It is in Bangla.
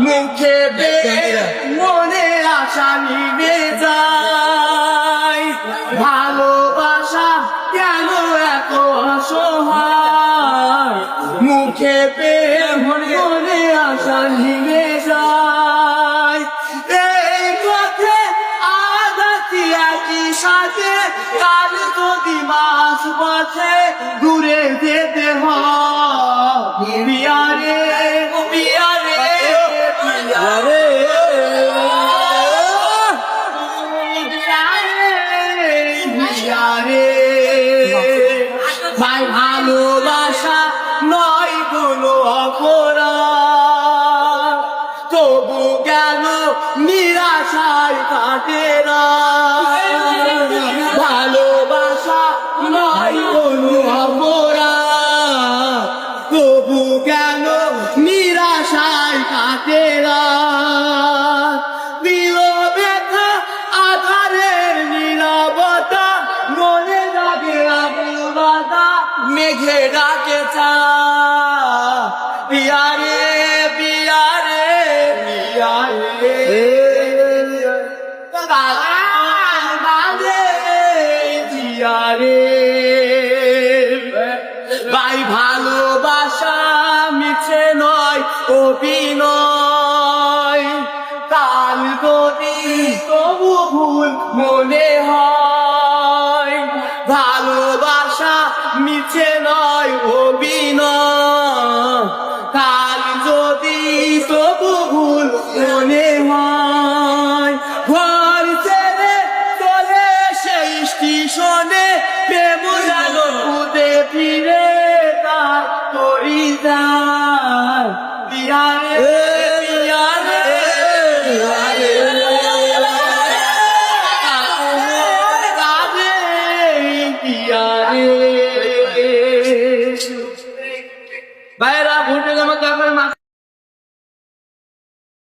মুখে মনে আশা নিবে যায় ভালোবাসা কেন এত অসহায় মুখে মনে আশা নিবে যায় এই পথে আগাছি একই সাথে কাল যদি মাস পথে দূরে যেতে হয় বিয়ারে বিয়ারে বিয়ারে বিয়ারে ভাই ভালোবাসা নয় কোনো অপরাধ তবু কেন নিরাশায় কাটে না ভালোবাসা নয় কোনো অপরাধ তবু কেন নিরাশায় কাটে না দিল ব্যথা আধারের নীরবতা মনে ডাকে আকুলতা মেঘে ডাকে চা বিয়ারে বিয়ারে বিয়ারে ভাই ভালোবাসা মিছে নয় অভিনয় কাল যদি তবু ভুল মনে হয় ভালোবাসা মিছে নয় অভিনয় কাল যদি তবু ভুল মনে হয় ঘর ছেড়ে চলে সেই স্টেশনে প্রেম যেন খুদে ফিরে তার তরি যায় বিয়ারে বিয়ারে বিয়ারে